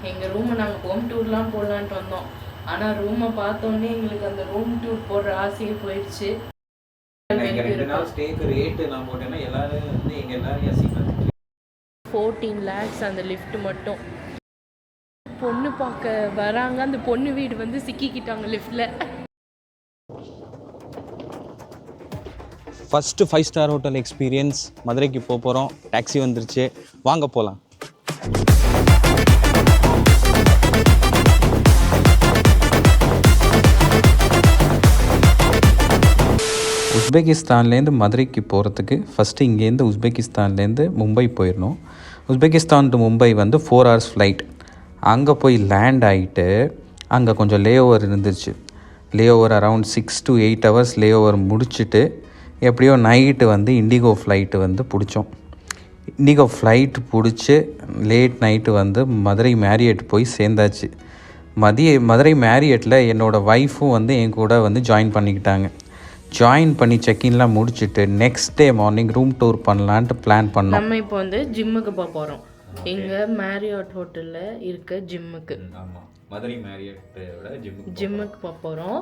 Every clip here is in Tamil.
எங்கள் ரூமை நாங்கள் ஹோம் டூர்லாம் போடலான்ட்டு வந்தோம். ஆனால் ரூமை பார்த்தோன்னே எங்களுக்கு அந்த ரூம் டூர் போடுற ஆசையே போயிடுச்சு. 14 lakhs அந்த லிஃப்ட் மட்டும். பொண்ணு பார்க்க வராங்க, அந்த பொண்ணு வீடு வந்து சிக்கிக்கிட்டாங்க லிஃப்டில். First 5 star hotel experience. மதுரைக்கு போகிறோம். டாக்ஸி வந்துருச்சு, வாங்க போகலாம். உஸ்பெகிஸ்தான்லேருந்து மதுரைக்கு போகிறதுக்கு ஃபஸ்ட்டு இங்கேருந்து உஸ்பெகிஸ்தான்லேருந்து மும்பை போயிடணும். உஸ்பெகிஸ்தான் டு மும்பை வந்து 4 hours ஃப்ளைட். அங்கே போய் லேண்ட் ஆகிட்டு அங்கே கொஞ்சம் லே ஓவர் இருந்துச்சு. Layover around 6 to 8 hours layover முடிச்சுட்டு எப்படியோ நைட்டு வந்து இண்டிகோ ஃப்ளைட்டு வந்து பிடிச்சோம். இண்டிகோ ஃப்ளைட்டு பிடிச்சி லேட் நைட்டு வந்து மதுரை மேரியட் போய் சேர்ந்தாச்சு. மதுரை மேரியட்டில் என்னோடய ஒய்ஃபும் வந்து என் கூட வந்து ஜாயின் பண்ணிக்கிட்டாங்க. ஜாயின் பண்ணி செக்இன்லாம் முடிச்சுட்டு next day morning room tour பண்ணலான்ட்டு பிளான் பண்ணோம். நம்ம இப்போ வந்து ஜிம்முக்கு போக போகிறோம். எங்கள் மேரியாட் ஹோட்டலில் இருக்க ஜிம்முக்கு. மதுரை மேரியட்டோட ஜிம்முக்கு போக போகிறோம்.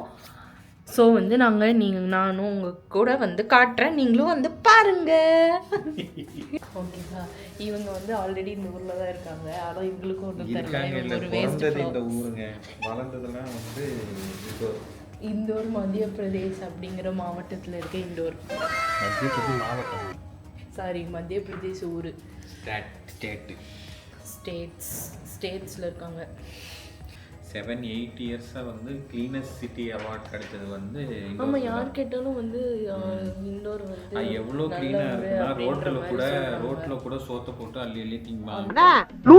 ஸோ வந்து நானும் உங்கள் கூட வந்து காட்டுறேன், நீங்களும் வந்து பாருங்க. ஓகேவா? இவங்க வந்து ஆல்ரெடி இந்த ஊரில் தான் இருக்காங்க. ஆனால் இவங்களுக்கும் ஒன்று தருவாங்க. ஒரு வேஸ்ட் இந்த ஊருங்க வளர்ந்ததெல்லாம் வந்து இந்தோர் மத்திய பிரதேஷ் அப்படிங்கிற மாவட்டத்தில் இருக்க இந்தோர். மத்திய பிரதேஷ் ஊர். ஸ்டேட்ஸில் இருக்காங்க. 7-8 இயர்ஸாக வந்து கிளீனஸ்ட் சிட்டி அவார்ட் கிடைச்சது வந்து. ஆமாம், யார் கேட்டாலும் வந்து இண்டோர் வந்து எவ்வளோ க்ளீனாக இருக்குன்னா ரோட்டில் கூட சோத்தை போட்டு அள்ளி திங்காங்க. அவ்வளோ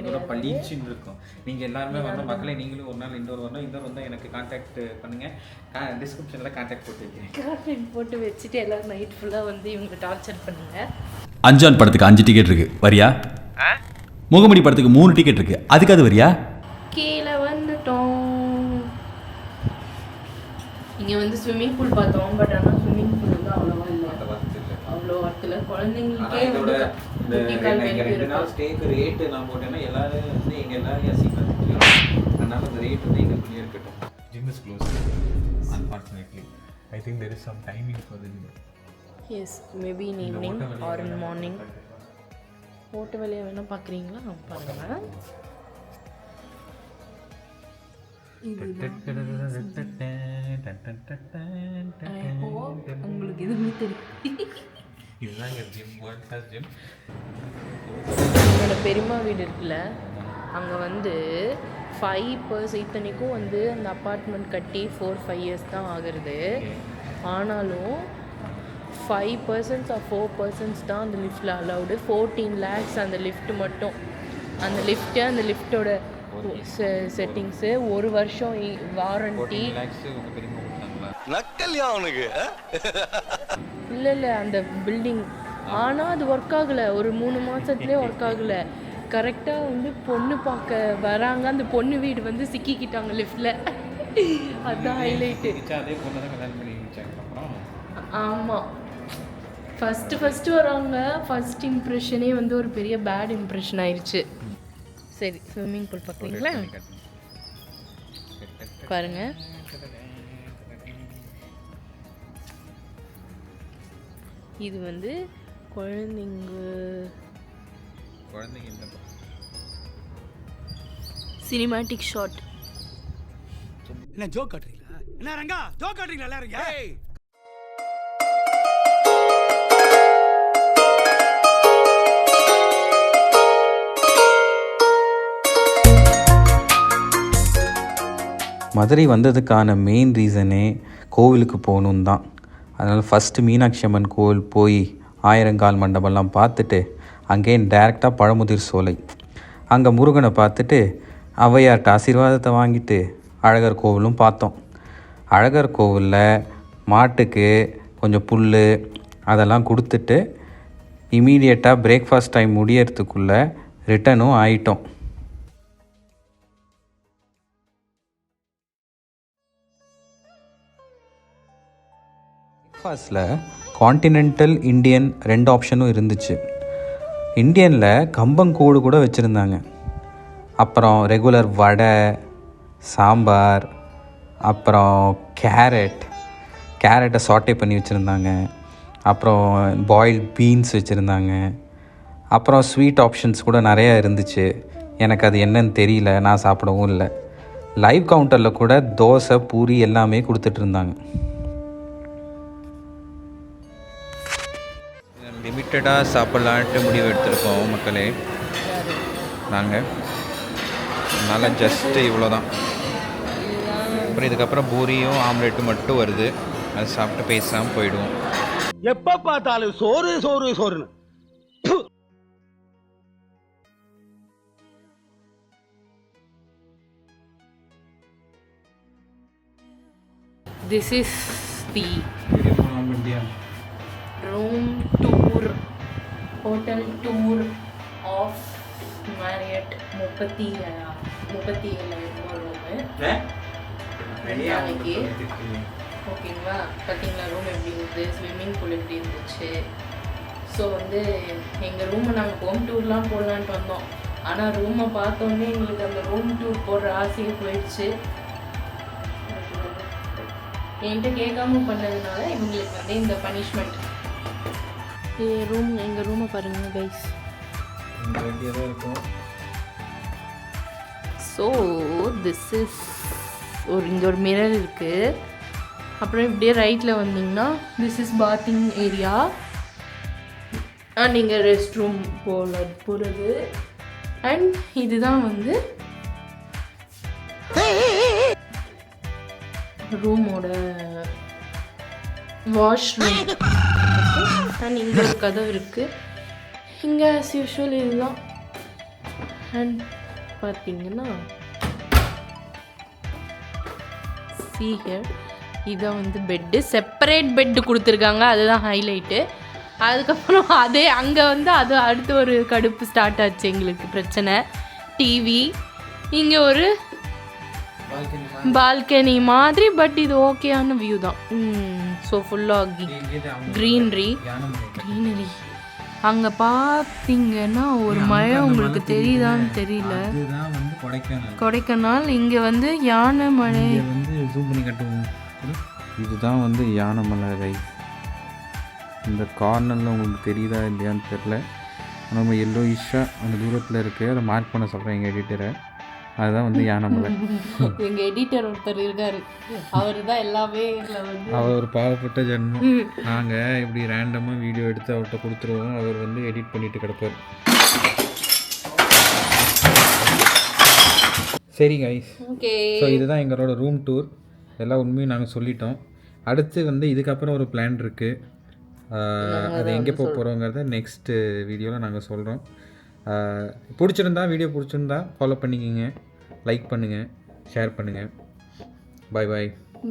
தூரம் பளிச்சுன்னு இருக்கும். நீங்கள் எல்லாருமே வந்து மக்களை நீங்களும் ஒரு நாள் இண்டோர் வரணும். இண்டோர் வந்தால் எனக்கு கான்டாக்ட் பண்ணுங்கள். டிஸ்கிரிப்ஷனில் கான்டாக்ட் போட்டு வச்சுட்டு எல்லோரும் நைட் ஃபுல்லாக வந்து இவங்க டார்ச்சர் பண்ணுங்கள். அஞ்சான் படத்துக்கு 5 டிக்கெட் இருக்குது, வரியா? முகமடி படத்துக்கு 3 டிக்கெட் இருக்கு, அதுக்கு அது வரியா? கீழே வந்துட்டோம். இங்கே வந்து ஸ்விம்மிங் பூல் பார்த்தோம். பட் ஆனால் ஸ்விம்மிங் பூல் வந்து அவ்வளோவா இல்லை, அவ்வளோ வரத்துல குழந்தைங்களுக்கே வந்து ரெண்டு நாள் ஸ்டேக்கு ரேட்டு நான் போட்டேன்னா எல்லாரும் வந்து எங்கள் எல்லாரும் யோசிக்கலாம். அதனால அந்த ரேட் வந்து எங்களுக்குள்ளே இருக்கட்டும். Gym is close unfortunately. I think there is some timing for the gym. Yes, maybe in evening or in morning. ஓட்டு வேலையை வேணால் பார்க்குறீங்களா? பாருங்கள். உங்களுக்கு எதுவுமே தெரியும். இதுதான் ஜிம், வேர்ல்ட் கிளாஸ் ஜிம். என்னோட பெரியம்மா வீடு இருக்குல்ல, அங்கே வந்து 5% இத்தனைக்கும் வந்து அந்த அப்பார்ட்மெண்ட் கட்டி 4-5 years தான் ஆகுறது. ஆனாலும் 5% or 4% தான் அந்த லிஃப்ட்டில் அலவுடு. 14 lakhs அந்த லிஃப்ட் மட்டும். அந்த லிஃப்ட்டோட செட்டிங்ஸு, 1 வருஷம் வாரண்டி. இல்லை அந்த பில்டிங். ஆனால் அது ஒர்க் ஆகலை. ஒரு 3 மாதத்துலேயே ஒர்க் ஆகலை. கரெக்டாக வந்து பொண்ணு பார்க்க வராங்க, அந்த பொண்ணு வீடு வந்து சிக்கிக்கிட்டாங்க லிஃப்டில். அதுதான் ஹைலைட்டு. ஆமாம், ஃபஸ்ட்டு வராங்க. ஃபஸ்ட் இம்ப்ரெஷனே வந்து ஒரு பெரிய பேட் இம்ப்ரெஷன் ஆயிடுச்சு. சரி, ஸ்விம்மிங் பூல் பார்க்குறீங்களா? பாருங்க. இது வந்து குழந்தைங்க சினிமேட்டிக் ஷாட். என்ன ஜோக் காட்டுறீங்களா? என்ன ரங்கா ஜோக் காட்டுறீங்களா எல்லாரும்? மதுரை வந்ததுக்கான மெயின் ரீசனே கோவிலுக்கு போகணும் தான். அதனால் ஃபஸ்ட்டு மீனாட்சி அம்மன் கோவில் போய் ஆயிரங்கால் மண்டபம்லாம் பார்த்துட்டு அங்கேயே டேரெக்டாக பழமுதிர் சோலை அங்கே முருகனை பார்த்துட்டு ஔவையார்ட்ட ஆசீர்வாதத்தை வாங்கிட்டு அழகர் கோவிலும் பார்த்தோம். அழகர் கோவிலில் மாட்டுக்கு கொஞ்சம் புல் அதெல்லாம் கொடுத்துட்டு இமீடியட்டாக பிரேக்ஃபாஸ்ட் டைம் முடியறதுக்குள்ளே ரிட்டனும் ஆயிட்டோம். பிரேக்ஃபாஸ்ட்டில் கான்டினென்டல் இண்டியன் 2 ஆப்ஷனும் இருந்துச்சு. இந்தியனில் கம்பங்கூடு கூட வச்சுருந்தாங்க. அப்புறம் ரெகுலர் வடை, சாம்பார், அப்புறம் கேரட்டை சாட்டே பண்ணி வச்சுருந்தாங்க. அப்புறம் பாயில்ட் பீன்ஸ் வச்சுருந்தாங்க. அப்புறம் ஸ்வீட் ஆப்ஷன்ஸ் கூட நிறையா இருந்துச்சு. எனக்கு அது என்னன்னு தெரியல, நான் சாப்பிடவும் இல்லை. லைவ் கவுண்டரில் கூட தோசை, பூரி எல்லாமே கொடுத்துட்ருந்தாங்க. லிமிட்டடாக சாப்பிட்லான்ட்டு முடிவு எடுத்திருக்கோம் மக்களே நாங்கள். அதனால் ஜஸ்ட்டு இவ்வளோ தான். அப்புறம் இதுக்கப்புறம் பூரியும் ஆம்லெட்டும் மட்டும் வருது. அது சாப்பிட்டு பேசாமல் போயிடுவோம். எப்ப பார்த்தாலும் சோறு சோறு சோறுன்னு. This is the room tour, hotel tour of Marriott 37 room. நாளைக்கு ஓகேங்களா? பார்த்தீங்களா ரூம் எப்படி இருந்தது, ஸ்விம்மிங் பூல் எப்படி இருந்துச்சு. ஸோ வந்து எங்கள் ரூமை நாங்கள் ஹோம் டூர்லாம் போடலான்ட்டு வந்தோம். ஆனால் ரூமை பார்த்தோன்னே எங்களுக்கு அந்த ரூம் டூர் போடுற ஆசையே போயிடுச்சு. என்கிட்ட கேட்காம பண்ணதுனால இவங்களுக்கு வந்து இந்த பனிஷ்மெண்ட். எங்கள் ரூமை பாருங்கள் கைஸ். ஸோ திஸ் இஸ் இங்கே ஒரு மிரர் இருக்குது. அப்புறம் இப்படியே ரைட்டில் வந்தீங்கன்னா திஸ் இஸ் பாத்திங் ஏரியா. நீங்கள் ரெஸ்ட் ரூம் போகிறது. அண்ட் இதுதான் வந்து ரூமோட வாஷ்ரூம். அண்ட் இங்கே ஒரு கதவு இருக்குது. இங்கே ஆஸ் யூஷுவல் இதுதான். அண்ட் பார்த்தீங்கன்னா see here, இதான் வந்து பெட்டு. செப்பரேட் பெட்டு கொடுத்துருக்காங்க, அதுதான் ஹைலைட்டு. அதுக்கப்புறம் அதே அங்கே வந்து அது அடுத்து ஒரு கடுப்பு ஸ்டார்ட் ஆச்சு எங்களுக்கு பிரச்சனை. டிவி இங்கே ஒரு பால்கனி மாதிரி, பட் இது ஓகேயான வியூ தான். ஸோ ஃபுல்லாக க்ரீனரி. அங்கே பார்த்தீங்கன்னா ஒரு மழை உங்களுக்கு தெரியுதான்னு தெரியல, கொடைக்கானல். இங்கே வந்து யானை மலை. இதுதான் வந்து யானை மலை ரைஸ். இந்த கார்னரில் உங்களுக்கு தெரியுதா இல்லையான்னு தெரில. நம்ம எல்லோயிஷாக அந்த தூரத்தில் இருக்குது, அதை மார்க் பண்ண சொல்கிறேன் எங்கள் எடிட்டரை. அதுதான் வந்து யானை மலை. எங்கள் எடிட்டர் ஒருத்தர் இருக்கார், அவர் தான் எல்லாமே. அவர் ஒரு பாவப்பட்ட ஜென்மம். நாங்கள் இப்படி ரேண்டமாக வீடியோ எடுத்து அவர்கிட்ட கொடுத்துருவோம், அவர் வந்து எடிட் பண்ணிட்டு கிடப்பார். சரி கைஸ், ஓகே. ஸோ இதுதான் எங்களோட ரூம் டூர். எல்லா உண்மையும் நாங்கள் சொல்லிட்டோம். அடுத்து வந்து இதுக்கப்புறம் ஒரு பிளான் இருக்குது. அது எங்கே போக போகிறோங்கிறத நெக்ஸ்ட்டு வீடியோவில் நாங்கள் சொல்கிறோம். வீடியோ பிடிச்சிருந்தா ஃபாலோ பண்ணிக்கிங்க, லைக் பண்ணுங்கள், ஷேர் பண்ணுங்கள். பாய் பாய்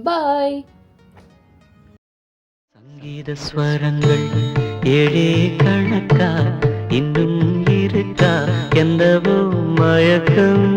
பாய். சங்கீத ஸ்வரங்கள் ஏழே கணக்கா இன்னும் இருக்கா, எந்தவோ மயக்கம்